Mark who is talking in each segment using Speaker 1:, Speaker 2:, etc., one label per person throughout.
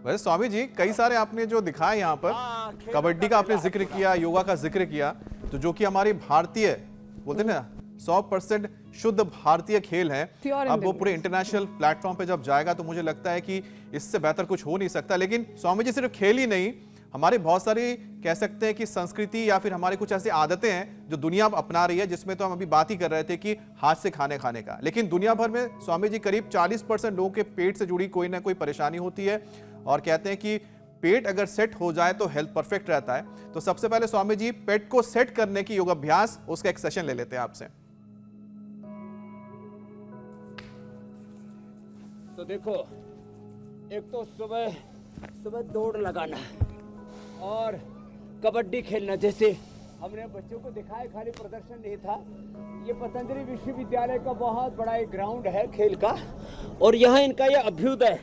Speaker 1: वैसे स्वामी जी कई सारे आपने जो दिखाए यहाँ पर, कबड्डी का आपने जिक्र किया, योगा का जिक्र किया, तो जो कि हमारी भारतीय बोलते हैं ना 100% शुद्ध भारतीय खेल है। अब वो पूरे इंटरनेशनल प्लेटफॉर्म पे जब जाएगा तो मुझे लगता है कि इससे बेहतर कुछ हो नहीं सकता। लेकिन स्वामी जी सिर्फ खेल ही नहीं, हमारी बहुत सारी कह सकते हैं कि संस्कृति या फिर हमारी कुछ ऐसी आदतें हैं जो दुनिया अब अपना रही है, जिसमें तो हम अभी बात ही कर रहे थे कि हाथ से खाने का। लेकिन दुनिया भर में स्वामी जी करीब 40% लोगों के पेट से जुड़ी कोई ना कोई परेशानी होती है और कहते हैं कि पेट अगर सेट हो जाए तो हेल्थ परफेक्ट रहता है। तो सबसे पहले स्वामी जी पेट को सेट करने की योगाभ्यास, उसका एक सेशन ले लेते हैं आपसे।
Speaker 2: तो देखो, एक तो सुबह दौड़ लगाना और कबड्डी खेलना। जैसे हमने बच्चों को दिखाया, खाली प्रदर्शन नहीं था। ये पतंजलि विश्वविद्यालय का बहुत बड़ा एक ग्राउंड है खेल का, और यहाँ इनका ये अभ्युदय,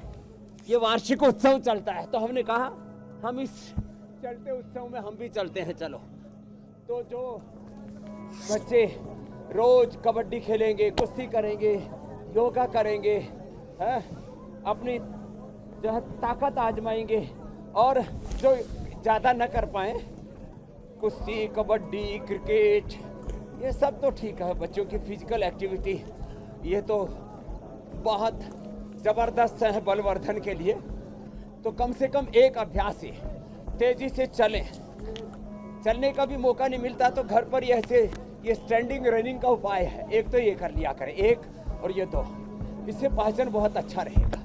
Speaker 2: ये वार्षिक उत्सव चलता है। तो हमने कहा हम इस चलते उत्सव में हम भी चलते हैं, चलो। तो जो बच्चे रोज कबड्डी खेलेंगे, कुश्ती करेंगे, योगा करेंगे, हैं, अपनी जो है ताकत आजमाएंगे, और जो ज़्यादा न कर पाए, कुश्ती, कबड्डी, क्रिकेट, ये सब तो ठीक है, बच्चों की फिजिकल एक्टिविटी ये तो बहुत ज़बरदस्त है बलवर्धन के लिए। तो कम से कम एक अभ्यास ही, तेज़ी से चलें। चलने का भी मौका नहीं मिलता तो घर पर ये ऐसे ये स्टैंडिंग रनिंग का उपाय है, एक तो ये कर लिया करें, एक और ये दो, इससे पाचन बहुत अच्छा रहेगा।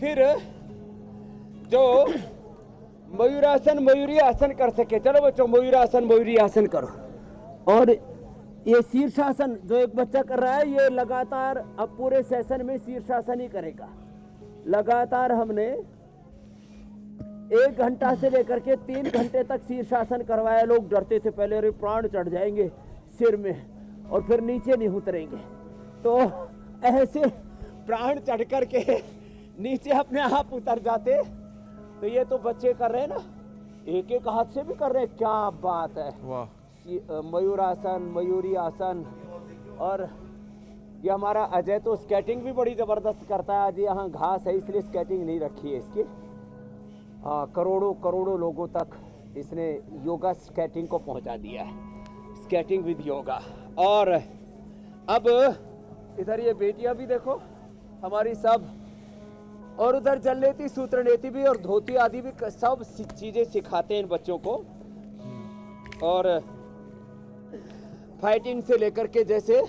Speaker 2: फिर जो मयूरासन, मयूरी आसन कर सके, चलो बच्चों मयूरासन, मयूरी आसन करो। और ये शीर्षासन जो एक बच्चा कर रहा है, ये लगातार अब पूरे सेशन में शीर्षासन ही करेगा। लगातार हमने 1 घंटा से लेकर के 3 घंटे तक शीर्षासन करवाया। लोग डरते थे पहले, अरे प्राण चढ़ जाएंगे सिर में और फिर नीचे नहीं उतरेंगे। तो ऐसे प्राण चढ़ करके नीचे अपने आप उतर जाते। तो ये तो बच्चे कर रहे हैं ना, एक एक हाथ से भी कर रहे हैं, क्या बात है।
Speaker 1: वाह।
Speaker 2: मयूरासन, मयूरी आसन। और ये हमारा अजय तो स्केटिंग भी बड़ी ज़बरदस्त करता है। आज यहाँ घास है इसलिए स्केटिंग नहीं रखी है इसकी। हाँ, करोड़ों लोगों तक इसने योगा स्केटिंग को पहुँचा दिया है, स्केटिंग विद योगा। और अब इधर ये बेटियाँ भी देखो हमारी सब, और उधर जल लेती, सूत्र नेती भी और धोती आदि भी, सब चीज़ें सिखाते हैं इन बच्चों को। और फाइटिंग से लेकर के, जैसे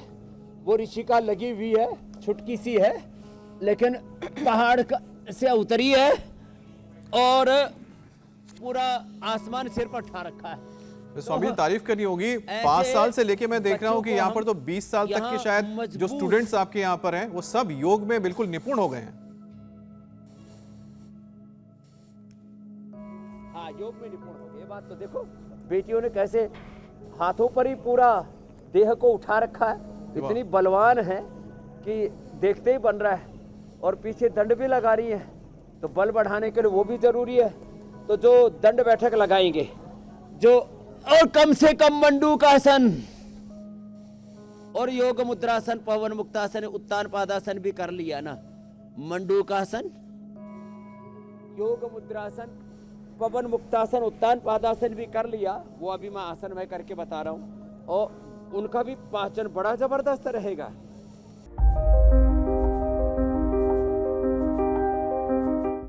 Speaker 2: वो ऋषिका लगी हुई है, छुटकी सी है लेकिन पहाड़ से उतरी है और पूरा आसमान सिर पर उठा रखा है।
Speaker 1: स्वामी तारीफ करनी होगी। 5 साल से लेके मैं देख रहा हूँ कि यहाँ पर तो 20 साल तक के शायद जो स्टूडेंट्स आपके यहाँ पर हैं वो सब योग में बिल्कुल निपुण हो गए हैं।
Speaker 2: हाँ, योग में निपुण हो गए। ये बात तो देखो, बेटियों ने कैसे हाथों पर ही पूरा देह को उठा रखा है, इतनी बलवान है कि देखते ही बन रहा है। और पीछे दंड भी लगा रही है, तो बल बढ़ाने के लिए वो भी जरूरी है। तो जो दंड बैठक लगाएंगे, जो और कम से कम मंडूकासन और योग मुद्रासन, पवन मुक्तासन, उत्तान पादासन भी कर लिया ना। मंडूकासन, योग मुद्रासन, पवन मुक्तासन, उत्तान पादासन भी कर लिया। वो अभी मैं आसन में करके बता रहा हूँ, और उनका भी पाचन बड़ा जबरदस्त रहेगा।